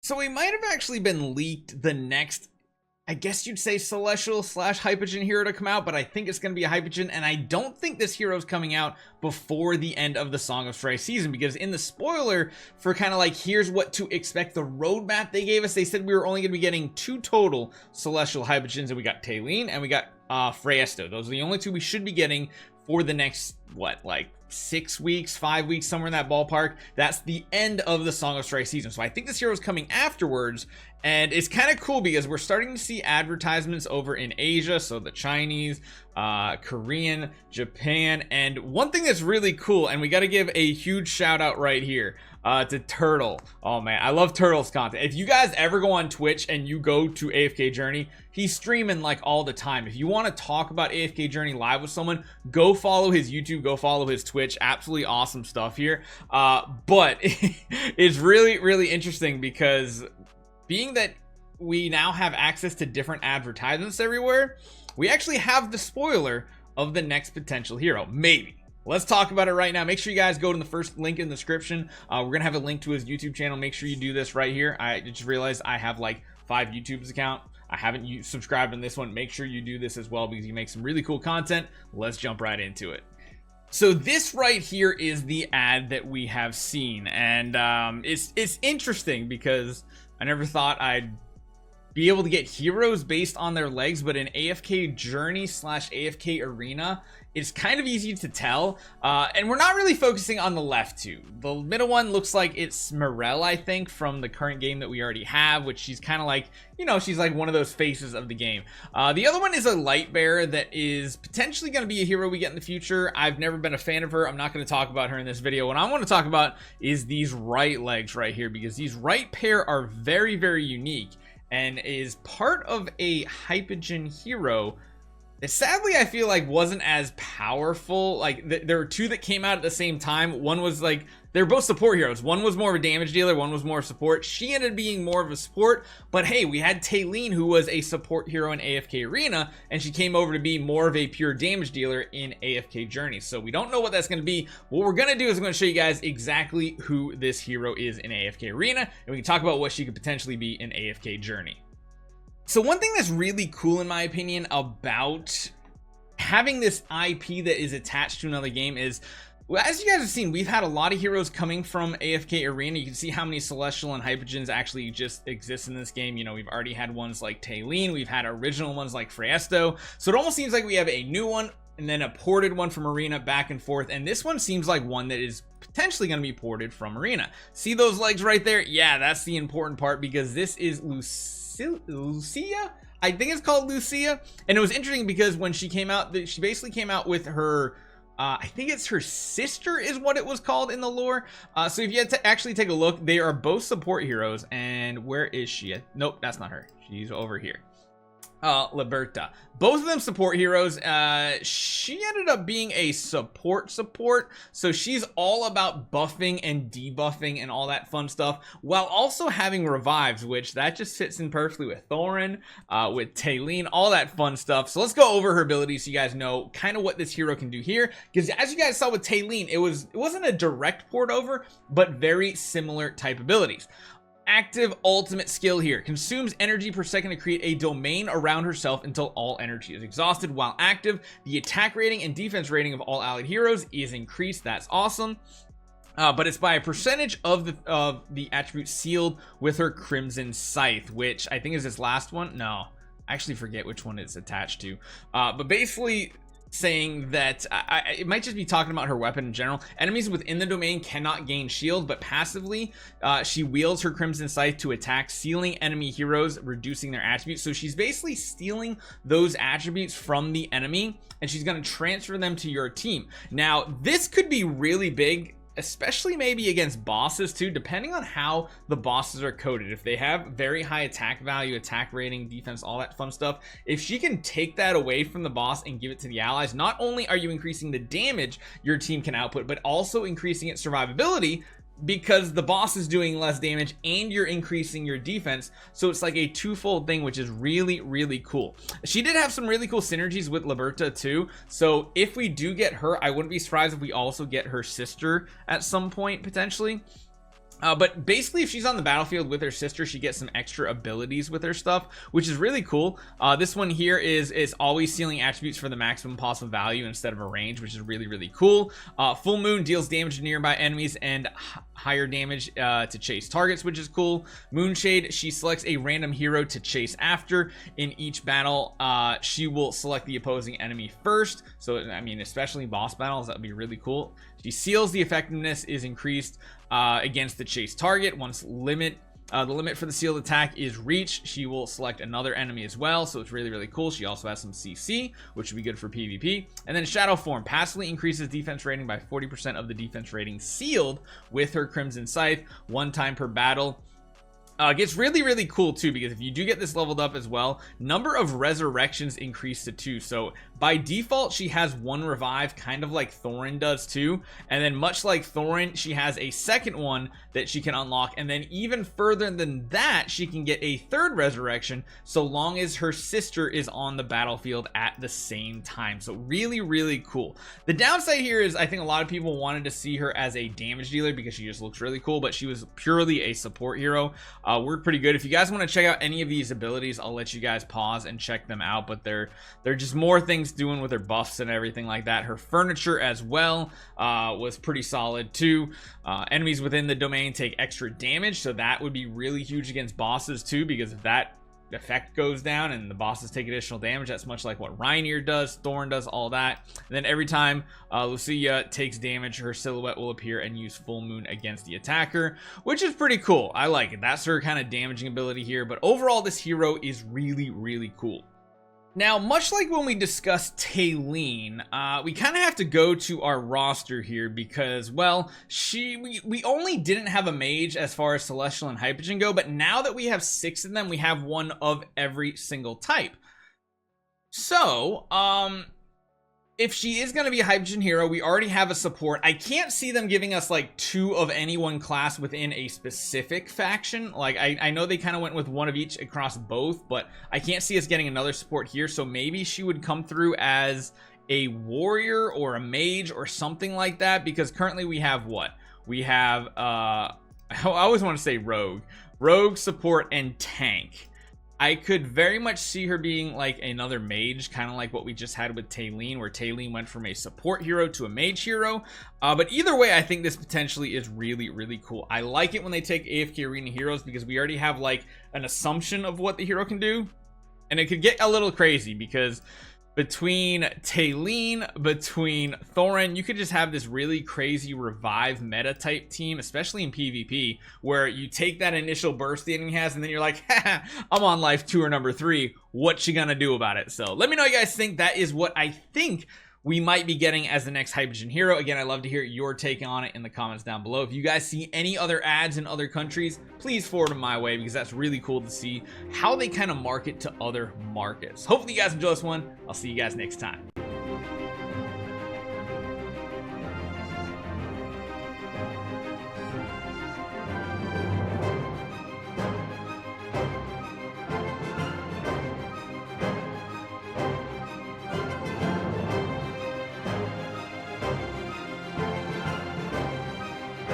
So we might have actually been leaked the next, I guess you'd say, Celestial / Hypogean hero to come out, but I think it's going to be a Hypogean, and I don't think this hero is coming out before the end of the Song of Strife season, because in the spoiler for kind of like, here's what to expect, the roadmap they gave us, they said we were only going to be getting 2 total Celestial Hypogeans, and we got Taylene and we got Freyasto. Those are the only 2 we should be getting for the next, what, like 6 weeks, 5 weeks, somewhere in that ballpark. That's the end of the Song of Strife season. So I think this hero is coming afterwards, and it's kind of cool because we're starting to see advertisements over in Asia, so the Chinese, Korean, Japan, and one thing that's really cool, and we got to give a huge shout out right here to Turtle. Oh man, I love Turtle's content. If you guys ever go on Twitch and you go to AFK Journey, he's streaming like all the time. If you want to talk about AFK Journey live with someone, go follow his YouTube, go follow his Twitch. Absolutely awesome stuff here. But it's really interesting because being that we now have access to different advertisements everywhere, we actually have the spoiler of the next potential hero. Maybe. Let's talk about it right now. Make sure you guys go to the first link in the description. We're gonna have a link to his YouTube channel. Make sure you do this right here. I just realized I have like 5 YouTube's account. I haven't subscribed on this one. Make sure you do this as well because you make some really cool content. Let's jump right into it. So this right here is the ad that we have seen, and it's interesting because I never thought I'd be able to get heroes based on their legs, but in AFK Journey / AFK Arena, it's kind of easy to tell, and we're not really focusing on the left 2. The middle one looks like it's Morel, I think, from the current game that we already have, which she's kind of like, you know, she's like one of those faces of the game. The other one is a light bearer that is potentially going to be a hero we get in the future. I've never been a fan of her. I'm not going to talk about her in this video. What I want to talk about is these right legs right here, because these right pair are very unique and is part of a Hypogean hero that sadly I feel like wasn't as powerful. Like there were 2 that came out at the same time. One was like, they're both support heroes. One was more of a damage dealer, one was more of support. She ended up being more of a support, but hey, we had Taylene, who was a support hero in AFK Arena, and she came over to be more of a pure damage dealer in AFK Journey. So we don't know what that's going to be. What we're going to do is I'm going to show you guys exactly who this hero is in AFK Arena, and we can talk about what she could potentially be in AFK Journey. So one thing that's really cool in my opinion about having this IP that is attached to another game is, well, as you guys have seen, we've had a lot of heroes coming from AFK Arena. You can see how many Celestial and Hypogeans actually just exist in this game. You know, we've already had ones like Taylene, we've had original ones like Freyasto. So it almost seems like we have a new one and then a ported one from Arena back and forth. And this one seems like one that is potentially going to be ported from Arena. See those legs right there? Yeah, that's the important part because this is Lucilla? I think it's called Lucilla. And it was interesting because when she came out, she basically came out with her, I think it's her sister is what it was called in the lore. So if you had to actually take a look, they are both support heroes. And where is she? Nope, that's not her. She's over here. Liberta. Both of them support heroes. She ended up being a support, so she's all about buffing and debuffing and all that fun stuff, while also having revives, which that just fits in perfectly with Thorin, with Taylene, all that fun stuff. So let's go over her abilities so you guys know kind of what this hero can do here, because as you guys saw with Taylene, it wasn't a direct port over, but very similar type abilities. Active ultimate skill here consumes energy per second to create a domain around herself until all energy is exhausted. While active, the attack rating and defense rating of all allied heroes is increased. That's awesome. But it's by a percentage of the attribute sealed with her Crimson Scythe, which I think is this last one. No, I actually forget which one it's attached to. But basically saying that it might just be talking about her weapon in general. Enemies within the domain cannot gain shield, but passively she wields her Crimson Scythe to attack, sealing enemy heroes, reducing their attributes. So she's basically stealing those attributes from the enemy, and she's going to transfer them to your team. Now this could be really big, especially maybe against bosses too, depending on how the bosses are coded. If they have very high attack value, attack rating, defense, all that fun stuff, if she can take that away from the boss and give it to the allies, not only are you increasing the damage your team can output, but also increasing its survivability, because the boss is doing less damage and you're increasing your defense. So it's like a twofold thing, which is really cool. She did have some really cool synergies with Liberta too, so if we do get her, I wouldn't be surprised if we also get her sister at some point potentially. But basically, if she's on the battlefield with her sister, she gets some extra abilities with her stuff, which is really cool. This one here is always sealing attributes for the maximum possible value instead of a range, which is really, really cool. Full Moon deals damage to nearby enemies and higher damage to chase targets, which is cool. Moonshade, she selects a random hero to chase after. In each battle, she will select the opposing enemy first. So, I mean, especially boss battles, that would be really cool. She seals the effectiveness is increased against the chase target. Once the limit for the sealed attack is reached, she will select another enemy as well, so it's really, really cool. She also has some CC, which would be good for PvP. And then Shadow Form passively increases defense rating by 40% of the defense rating sealed with her Crimson Scythe, 1 time per battle. Gets really, really cool too, because if you do get this leveled up as well, number of resurrections increase to 2. So by default, she has 1 revive, kind of like Thorin does too. And then much like Thorin, she has a second one that she can unlock. And then even further than that, she can get a 3rd resurrection so long as her sister is on the battlefield at the same time. So really, really cool. The downside here is I think a lot of people wanted to see her as a damage dealer because she just looks really cool, but she was purely a support hero. Worked pretty good. If you guys want to check out any of these abilities, I'll let you guys pause and check them out, but they're just more things doing with her buffs and everything like that. Her furniture as well was pretty solid too. Enemies within the domain take extra damage, so that would be really huge against bosses too, because if that effect goes down and the bosses take additional damage, that's much like what Rainier does, Thorn does, all that. And then every time Lucilla takes damage, her silhouette will appear and use Full Moon against the attacker, which is pretty cool. I like it. That's her kind of damaging ability here, but overall this hero is really, really cool. Now, much like when we discussed Taylene, we kind of have to go to our roster here because, well, we only didn't have a mage as far as Celestial and Hypogean go, but now that we have 6 of them, we have 1 of every single type. So, if she is going to be a Hypogean hero, we already have a support. I can't see them giving us like 2 of any one class within a specific faction. Like I know they kind of went with 1 of each across both, but I can't see us getting another support here. So maybe she would come through as a warrior or a mage or something like that, because currently we have what? We have, I always want to say rogue, support, and tank. I could very much see her being like another mage, kind of like what we just had with Taylene, where Taylene went from a support hero to a mage hero. But either way, I think this potentially is really, really cool. I like it when they take AFK Arena heroes because we already have like an assumption of what the hero can do. And it could get a little crazy because between Taylene, between Thorin, you could just have this really crazy revive meta type team, especially in PvP, where you take that initial burst the enemy has and then you're like, haha, I'm on life 2 or number 3. What you gonna do about it? So let me know what you guys think. That is what I think we might be getting as the next Hypogean hero. Again, I'd love to hear your take on it in the comments down below. If you guys see any other ads in other countries, please forward them my way, because that's really cool to see how they kind of market to other markets. Hopefully you guys enjoy this one. I'll see you guys next time.